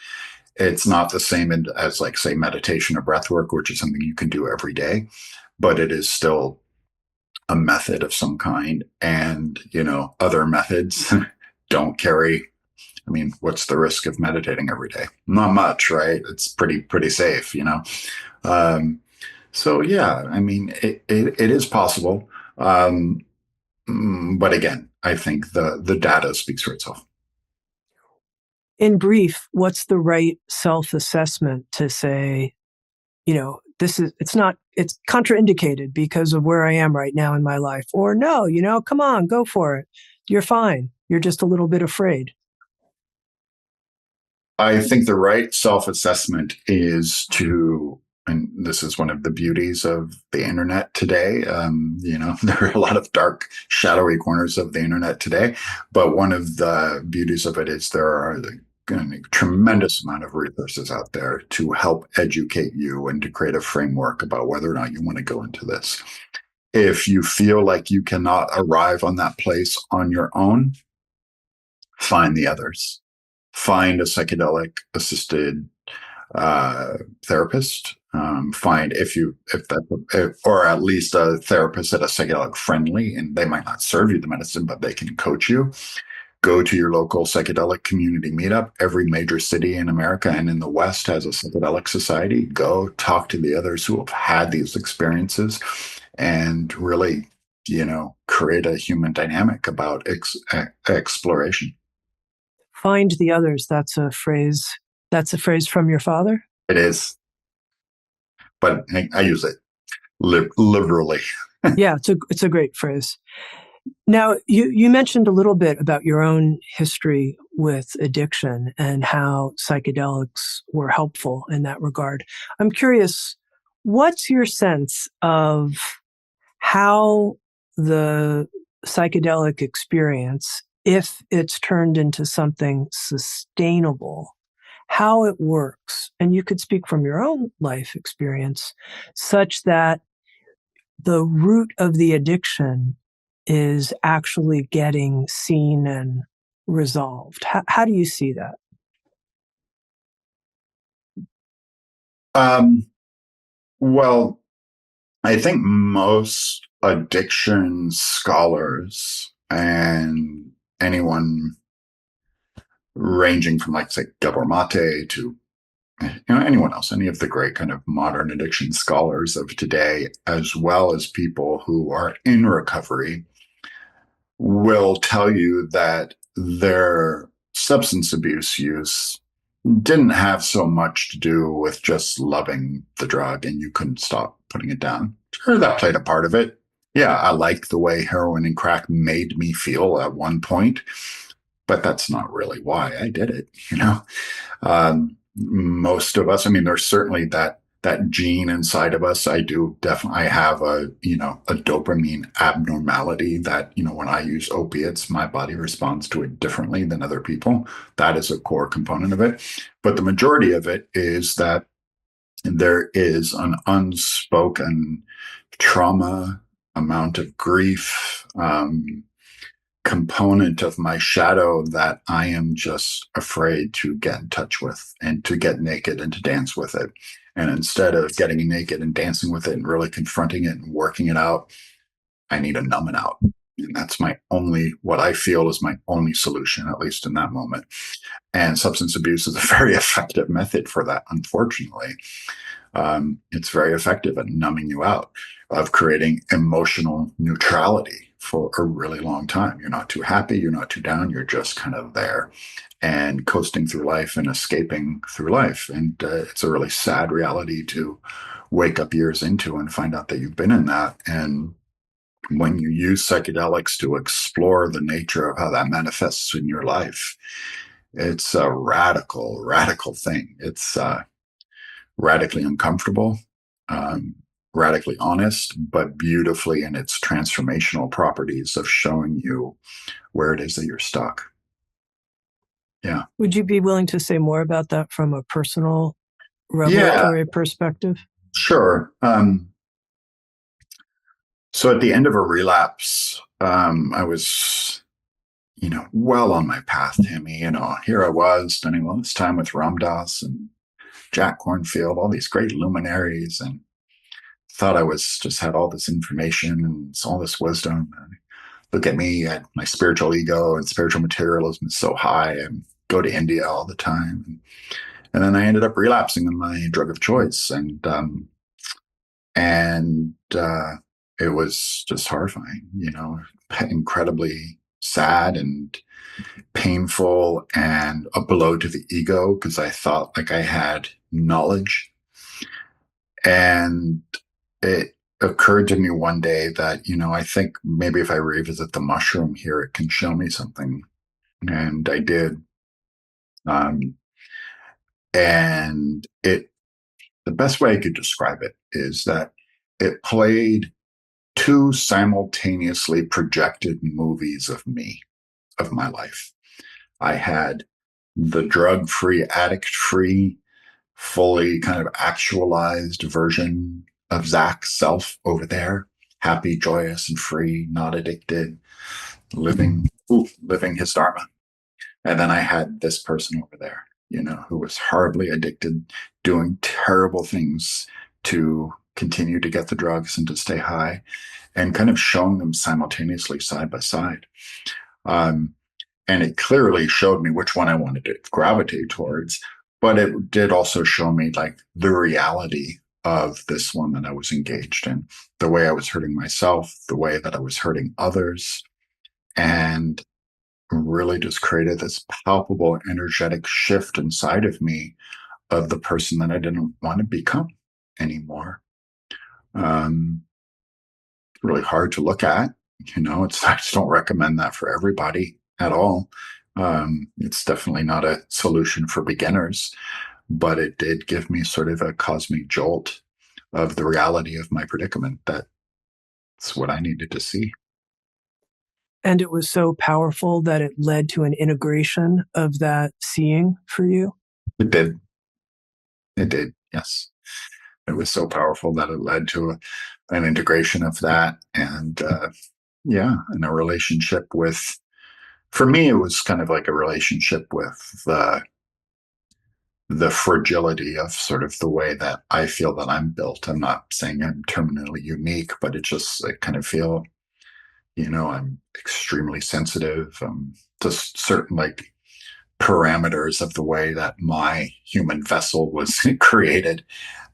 It's not the same as like, say, meditation or breath work, which is something you can do every day, but it is still a method of some kind. And, other methods don't carry. What's the risk of meditating every day? Not much, right? It's pretty safe, So yeah, it is possible. But again, I think the data speaks for itself. In brief, what's the right self-assessment to say, it's contraindicated because of where I am right now in my life, or no, come on, go for it. You're fine. You're just a little bit afraid. I think the right self-assessment is and this is one of the beauties of the internet today. There are a lot of dark, shadowy corners of the internet today, but one of the beauties of it is there are a tremendous amount of resources out there to help educate you and to create a framework about whether or not you want to go into this. If you feel like you cannot arrive on that place on your own, find the others, find a psychedelic assisted therapist. Find or at least a therapist that is psychedelic friendly, and they might not serve you the medicine, but they can coach you. Go to your local psychedelic community meetup. Every major city in America and in the West has a psychedelic society. Go talk to the others who have had these experiences and really, create a human dynamic about exploration. Find the others. That's a phrase. That's a phrase from your father? It is, but I use it liberally. Yeah, it's a great phrase. Now, you mentioned a little bit about your own history with addiction and how psychedelics were helpful in that regard. I'm curious, what's your sense of how the psychedelic experience, if it's turned into something sustainable, how it works? And you could speak from your own life experience, such that the root of the addiction is actually getting seen and resolved. How do you see that? Well, I think most addiction scholars and anyone ranging from, like, say, Gabor Mate to anyone else, any of the great kind of modern addiction scholars of today, as well as people who are in recovery, will tell you that their substance abuse use didn't have so much to do with just loving the drug and you couldn't stop putting it down. Sure, that played a part of it. Yeah, I liked the way heroin and crack made me feel at one point, but that's not really why I did it. Most of us, I mean, there's certainly that gene inside of us. I have a dopamine abnormality that, when I use opiates, my body responds to it differently than other people. That is a core component of it. But the majority of it is that there is an unspoken trauma, amount of grief, component of my shadow that I am just afraid to get in touch with and to get naked and to dance with it. And instead of getting naked and dancing with it and really confronting it and working it out, I need to numb it out. And that's what I feel is my only solution, at least in that moment. And substance abuse is a very effective method for that, unfortunately. It's very effective at numbing you out, of creating emotional neutrality for a really long time. You're not too happy, you're not too down, you're just kind of there and coasting through life and escaping through life. And it's a really sad reality to wake up years into and find out that you've been in that. And when you use psychedelics to explore the nature of how that manifests in your life, it's a radical, radical thing. It's radically uncomfortable, radically honest, but beautifully in its transformational properties of showing you where it is that you're stuck. Yeah. Would you be willing to say more about that from a personal revelatory perspective? Sure. So at the end of a relapse, I was, well on my path, Tami. Here I was spending all this time with Ram Dass and Jack Kornfield, all these great luminaries, and thought I was just had all this information and all this wisdom. And look at me, my spiritual ego and spiritual materialism is so high, and go to India all the time. And then I ended up relapsing on my drug of choice. And it was just horrifying, incredibly sad and painful and a blow to the ego, because I thought like I had knowledge. And it occurred to me one day that, I think maybe if I revisit the mushroom here, it can show me something. And I did. And the best way I could describe it is that it played two simultaneously projected movies of me, of my life. I had the drug-free, addict-free, fully kind of actualized version of Zach's self over there, happy, joyous, and free, not addicted, living his dharma. And then I had this person over there, who was horribly addicted, doing terrible things to continue to get the drugs and to stay high, and kind of showing them simultaneously side by side. Um, and it clearly showed me which one I wanted to gravitate towards, but it did also show me like the reality of this one that I was engaged in, the way I was hurting myself, the way that I was hurting others, and really just created this palpable energetic shift inside of me of the person that I didn't want to become anymore. Really hard to look at, I just don't recommend that for everybody at all. It's definitely not a solution for beginners, but it did give me sort of a cosmic jolt of the reality of my predicament. That's what I needed to see. And it was so powerful that it led to an integration of that seeing for you? It did. It did, yes. It was so powerful that it led to an integration of that. And and a relationship with, for me, it was kind of like a relationship with the fragility of sort of the way that I feel that I'm built. I'm not saying I'm terminally unique, but I kind of feel, I'm extremely sensitive to certain like parameters of the way that my human vessel was created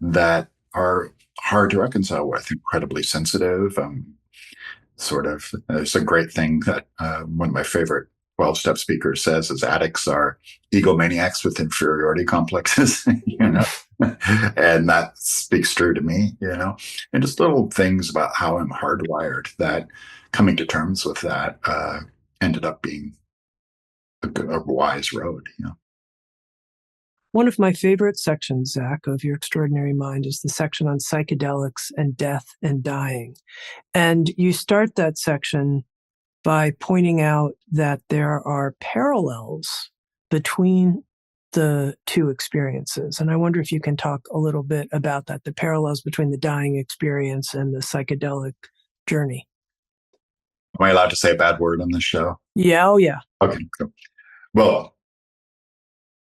that are hard to reconcile with. Incredibly sensitive. Sort of, there's a great thing that one of my favorite 12-step speakers says is addicts are egomaniacs with inferiority complexes, and that speaks true to me, and just little things about how I'm hardwired that coming to terms with that ended up being a wise road. One of my favorite sections, Zach, of Your Extraordinary Mind is the section on psychedelics and death and dying. And you start that section by pointing out that there are parallels between the two experiences. And I wonder if you can talk a little bit about that, the parallels between the dying experience and the psychedelic journey. Am I allowed to say a bad word on this show? Yeah, oh yeah. Okay, cool. Well,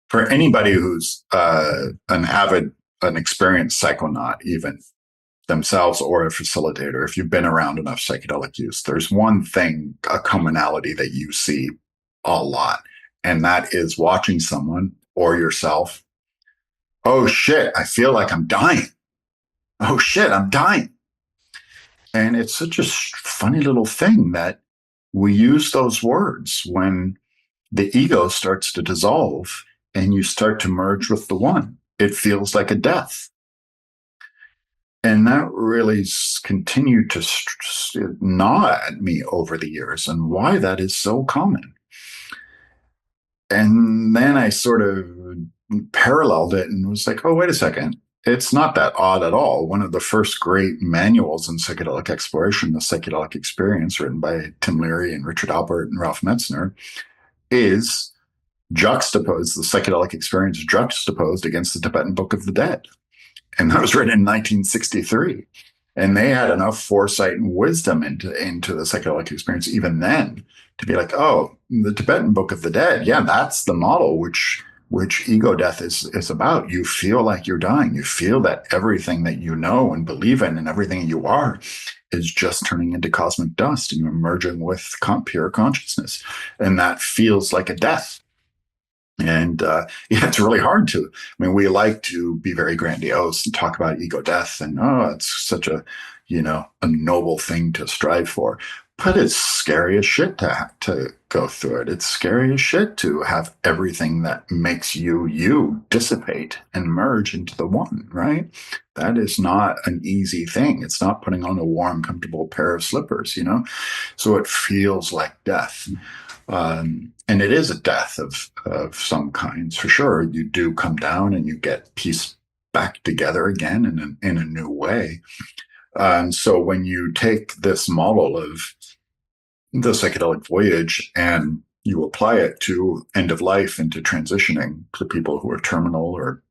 for anybody who's an experienced psychonaut, even themselves or a facilitator, if you've been around enough psychedelic use, there's one thing, a commonality that you see a lot, and that is watching someone or yourself. Oh shit, I feel like I'm dying. Oh shit, I'm dying. And it's such a funny little thing that we use those words when the ego starts to dissolve and you start to merge with the one. It feels like a death. And that really continued to gnaw at me over the years, and why that is so common. And then I sort of paralleled it and was like, oh, wait a second. It's not that odd at all. One of the first great manuals in psychedelic exploration, The Psychedelic Experience, written by Tim Leary and Richard Alpert and Ralph Metzner, is juxtaposed, the psychedelic experience juxtaposed against the Tibetan Book of the Dead. And that was written in 1963. And they had enough foresight and wisdom into the psychedelic experience even then to be like, oh, the Tibetan Book of the Dead, yeah, that's the model which ego death is about. You feel like you're dying. You feel that everything that you know and believe in and everything you are is just turning into cosmic dust, and you're merging with pure consciousness. And that feels like a death. And it's really hard to. I mean, we like to be very grandiose and talk about ego death, and it's such a noble thing to strive for. But it's scary as shit to go through it. It's scary as shit to have everything that makes you dissipate and merge into the one, right? That is not an easy thing. It's not putting on a warm, comfortable pair of slippers, So it feels like death. And it is a death of some kinds, for sure. You do come down and you get pieced back together again in a new way. So when you take this model of the psychedelic voyage and you apply it to end of life and to transitioning to people who are terminal or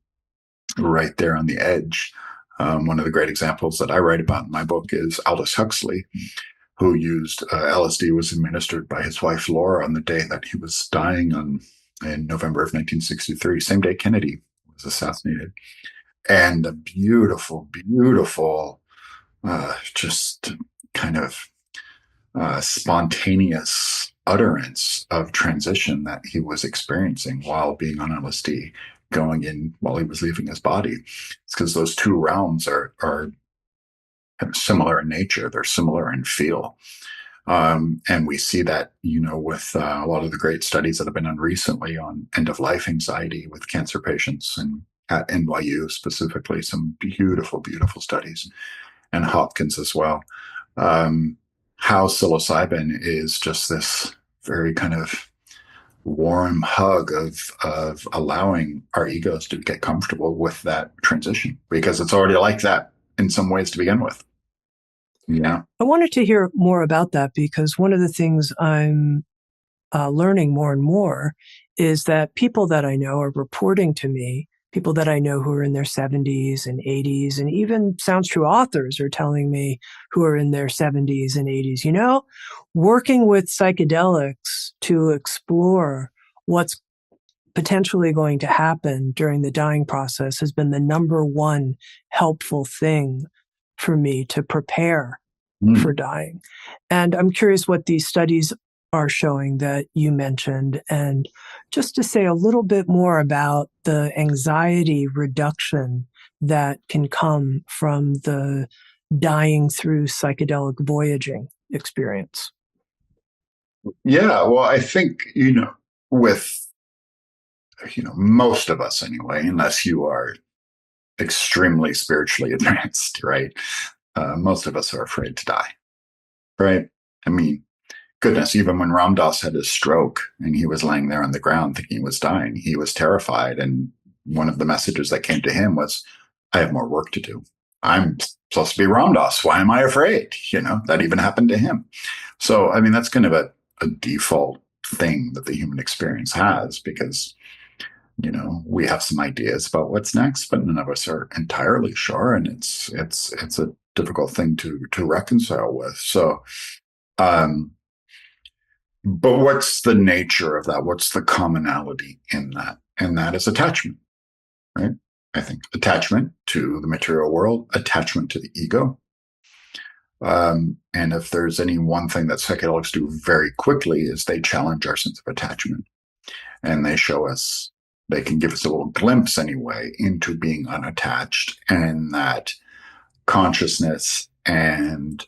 right there on the edge, one of the great examples that I write about in my book is Aldous Huxley, who used LSD, was administered by his wife Laura on the day that he was dying on in November of 1963, same day Kennedy was assassinated. And the beautiful, beautiful, just kind of spontaneous utterance of transition that he was experiencing while being on LSD, going in while he was leaving his body. It's because those two realms are kind of similar in nature. They're similar in feel. And we see that, with a lot of the great studies that have been done recently on end of life anxiety with cancer patients, and at NYU specifically, some beautiful, beautiful studies, and Hopkins as well. How psilocybin is just this very kind of warm hug of allowing our egos to get comfortable with that transition, because it's already like that in some ways to begin with. Yeah. I wanted to hear more about that, because one of the things I'm learning more and more is that people that I know are reporting to me, people that I know who are in their 70s and 80s, and even Sounds True authors are telling me who are in their 70s and 80s, working with psychedelics to explore what's potentially going to happen during the dying process has been the number one helpful thing for me to prepare for dying. And I'm curious what these studies are showing that you mentioned, and just to say a little bit more about the anxiety reduction that can come from the dying through psychedelic voyaging experience. Yeah. Well, I think, with, most of us anyway, unless you are extremely spiritually advanced, right? Most of us are afraid to die, right? I mean, goodness, even when Ram Dass had his stroke and he was laying there on the ground thinking he was dying, he was terrified. And one of the messages that came to him was, I have more work to do. I'm supposed to be Ram Dass. Why am I afraid? That even happened to him. So, I mean, that's kind of a default thing that the human experience has, because, we have some ideas about what's next, but none of us are entirely sure. And it's a difficult thing to reconcile with. So, but what's the nature of that? What's the commonality in that? And that is attachment, right? I think attachment to the material world, attachment to the ego. And if there's any one thing that psychedelics do very quickly, is they challenge our sense of attachment, and they can give us a little glimpse anyway into being unattached, and that consciousness and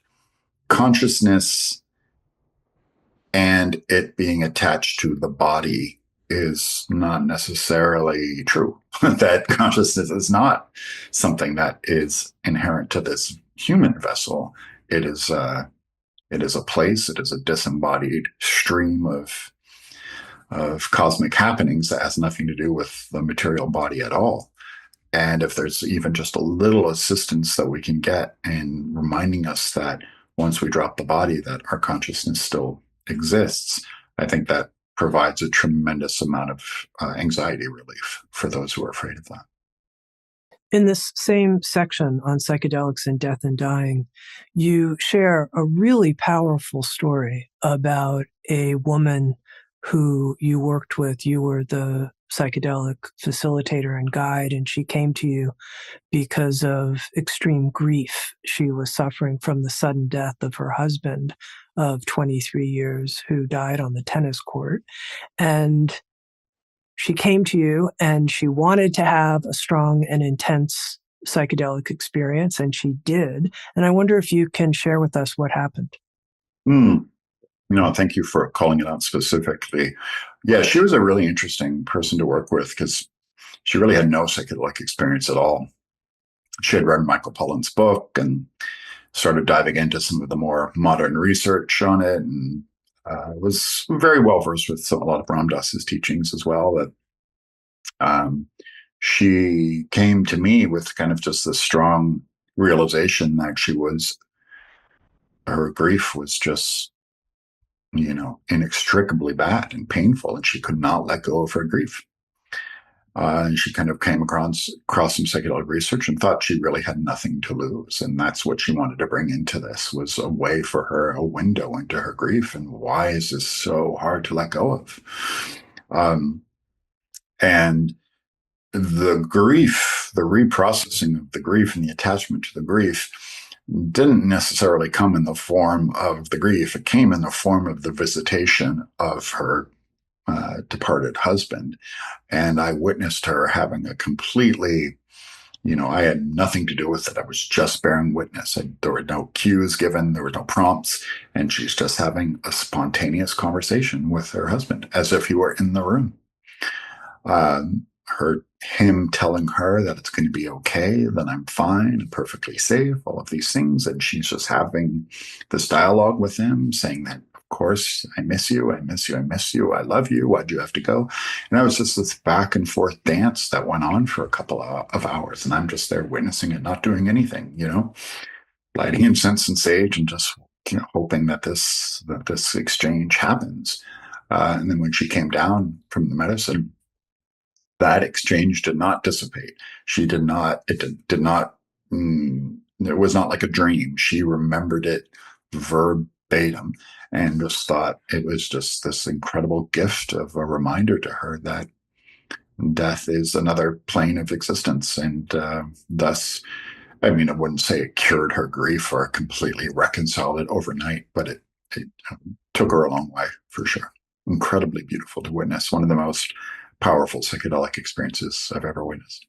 it being attached to the body is not necessarily true. That consciousness is not something that is inherent to this human vessel. It is a place. It is a disembodied stream of cosmic happenings that has nothing to do with the material body at all. And if there's even just a little assistance that we can get in reminding us that once we drop the body, that our consciousness still exists, I think that provides a tremendous amount of anxiety relief for those who are afraid of that. In this same section on psychedelics and death and dying, you share a really powerful story about a woman who you worked with. You were the psychedelic facilitator and guide, and she came to you because of extreme grief. She was suffering from the sudden death of her husband of 23 years, who died on the tennis court. And she came to you and she wanted to have a strong and intense psychedelic experience, and she did. And I wonder if you can share with us what happened. No, thank you for calling it out specifically. Yeah, she was a really interesting person to work with, because she really had no psychedelic experience at all. She had read Michael Pollan's book and started diving into some of the more modern research on it, and was very well versed with a lot of Ram Dass's teachings as well. But she came to me with kind of just this strong realization that her grief was just, inextricably bad and painful, and she could not let go of her grief. And she kind of came across some psychedelic research and thought she really had nothing to lose. And that's what she wanted to bring into this, was a way for her, a window into her grief. And why is this so hard to let go of? And the grief, the reprocessing of the grief and the attachment to the grief didn't necessarily come in the form of the grief. It came in the form of the visitation of her departed husband. And I witnessed her having a completely, I had nothing to do with it. I was just bearing witness. There were no cues given, there were no prompts. And she's just having a spontaneous conversation with her husband as if he were in the room. Him telling her that it's going to be okay, that I'm fine and perfectly safe, all of these things. And she's just having this dialogue with him, saying that, of course, I miss you, I miss you, I miss you, I love you, why'd you have to go? And it was just this back and forth dance that went on for a couple of hours. And I'm just there witnessing it, not doing anything, lighting incense and sage and just hoping that this exchange happens. And then when she came down from the medicine, that exchange did not dissipate. She did not, it was not like a dream. She remembered it verbatim and just thought it was just this incredible gift of a reminder to her that death is another plane of existence. And thus, I wouldn't say it cured her grief or completely reconciled it overnight, but it took her a long way for sure. Incredibly beautiful to witness. One of the most powerful psychedelic experiences I've ever witnessed.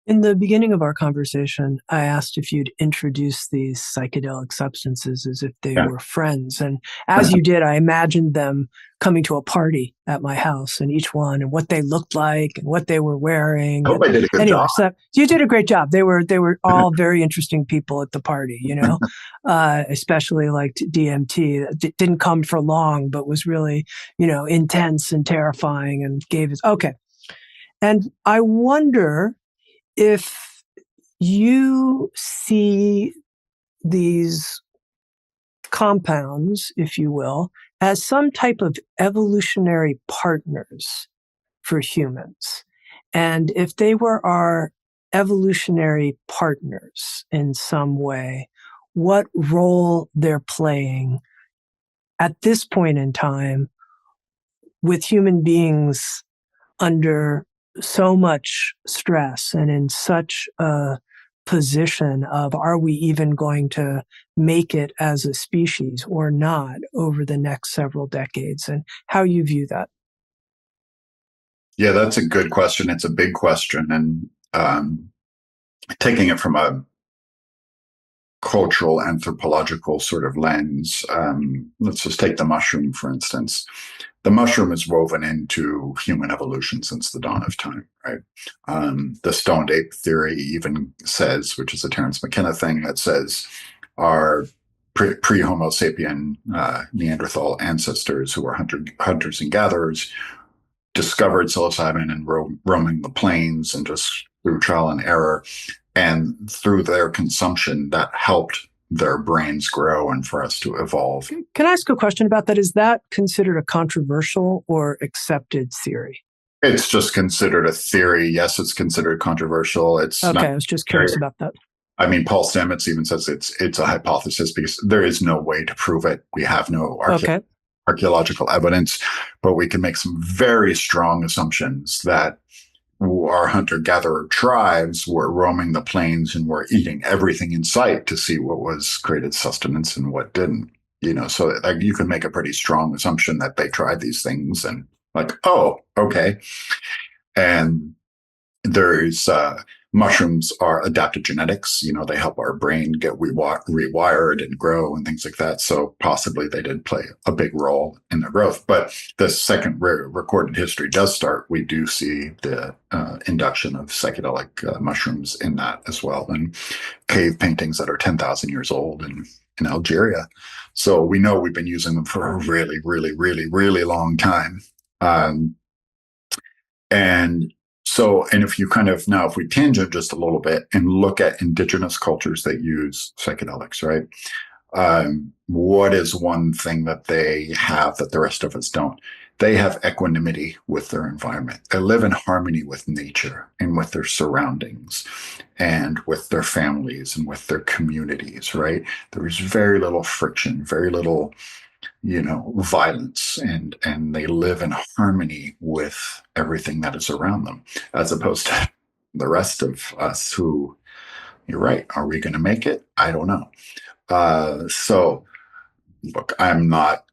In the beginning of our conversation, I asked if you'd introduce these psychedelic substances as if they were friends. And as you did, I imagined them coming to a party at my house, and each one and what they looked like and what they were wearing. I hope I did a good job. So you did a great job. They were all very interesting people at the party, especially like DMT. That didn't come for long, but was really, intense and terrifying and gave us, okay. And I wonder if you see these compounds, if you will, as some type of evolutionary partners for humans. And if they were our evolutionary partners in some way, what role they're playing at this point in time with human beings under so much stress and in such a position of, are we even going to make it as a species or not over the next several decades, and how you view that? Yeah, that's a good question. It's a big question. And taking it from a cultural anthropological sort of lens, let's just take the mushroom, for instance. The mushroom is woven into human evolution since the dawn of time, right? The stoned ape theory even says, which is a Terence McKenna thing, that says our pre-Homo sapien Neanderthal ancestors who were hunters and gatherers discovered psilocybin and roaming the plains, and just through trial and error and through their consumption that helped their brains grow and for us to evolve. Can I ask a question about that? Is that considered a controversial or accepted theory? It's just considered a theory. Yes, it's considered controversial. It's okay. I was just curious about that. Paul Stamets even says it's a hypothesis because there is no way to prove it. We have no archaeological evidence, but we can make some very strong assumptions that our hunter-gatherer tribes were roaming the plains and were eating everything in sight to see what was created sustenance and what didn't. So you can make a pretty strong assumption that they tried these things and oh, okay. And there's mushrooms are adaptogenetics. They help our brain get rewired and grow and things like that. So possibly they did play a big role in their growth. But the second recorded history does start, we do see the induction of psychedelic mushrooms in that as well. And cave paintings that are 10,000 years old in Algeria. So we know we've been using them for a really, really, really, really long time. And if you if we tangent just a little bit and look at indigenous cultures that use psychedelics, right? What is one thing that they have that the rest of us don't? They have equanimity with their environment. They live in harmony with nature and with their surroundings and with their families and with their communities, right? There's very little friction, very little violence, and they live in harmony with everything that is around them, as opposed to the rest of us who, you're right, are we going to make it? I don't know. So look, I'm not,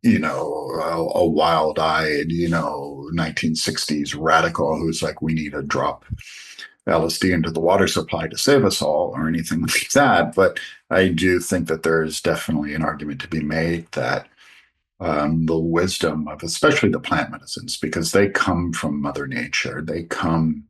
a wild-eyed, 1960s radical who's like, we need to drop LSD into the water supply to save us all or anything like that. But I do think that there is definitely an argument to be made that the wisdom of especially the plant medicines, because they come from Mother Nature, they come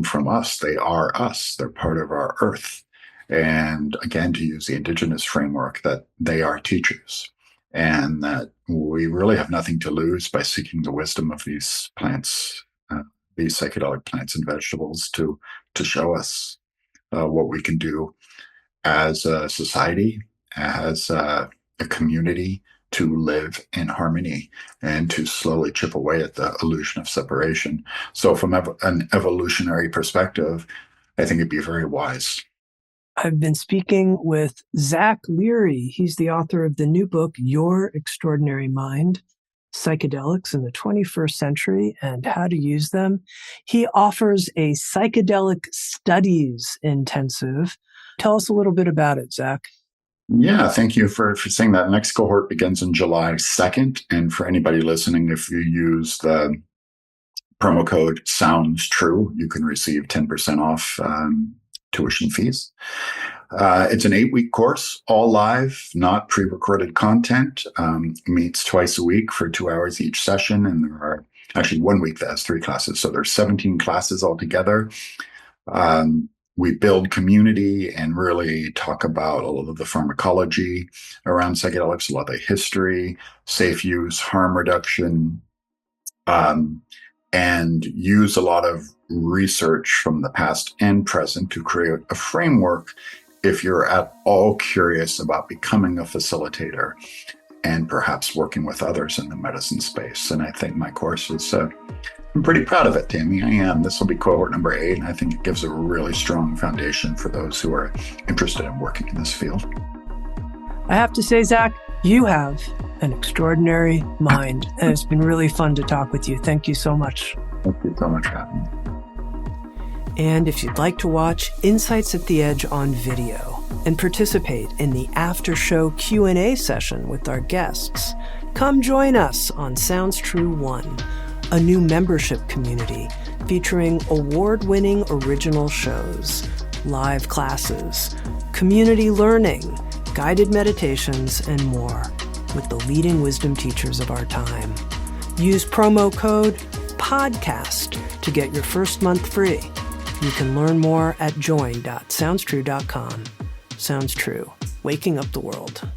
from us. They are us. They're part of our earth. And again, to use the indigenous framework, that they are teachers, and that we really have nothing to lose by seeking the wisdom of these plants, these psychedelic plants and vegetables, to show us what we can do as a society, as a community, to live in harmony and to slowly chip away at the illusion of separation. So, from an evolutionary perspective, I think it'd be very wise. I've been speaking with Zach Leary. He's the author of the new book, Your Extraordinary Mind, Psychedelics in the 21st Century and How to Use Them. He offers a psychedelic studies intensive. Tell us a little bit about it, Zach. Yeah, thank you for saying that. Next cohort begins on July 2nd. And for anybody listening, if you use the promo code Sounds True, you can receive 10% off tuition fees. It's an 8-week course, all live, not pre-recorded content. Meets twice a week for 2 hours each session. And there are actually 1 week that has 3 classes. So there's 17 classes altogether. We build community and really talk about a lot of the pharmacology around psychedelics, a lot of the history, safe use, harm reduction, and use a lot of research from the past and present to create a framework if you're at all curious about becoming a facilitator and perhaps working with others in the medicine space. And I think my course is, I'm pretty proud of it, Tami. I am. This will be cohort number 8, and I think it gives a really strong foundation for those who are interested in working in this field. I have to say, Zach, you have an extraordinary mind, and it's been really fun to talk with you. Thank you so much. Thank you so much for having me. And if you'd like to watch Insights at the Edge on video and participate in the after-show Q&A session with our guests, come join us on Sounds True 1, a new membership community featuring award-winning original shows, live classes, community learning, guided meditations, and more with the leading wisdom teachers of our time. Use promo code PODCAST to get your first month free. You can learn more at join.soundstrue.com. Sounds True, waking up the world.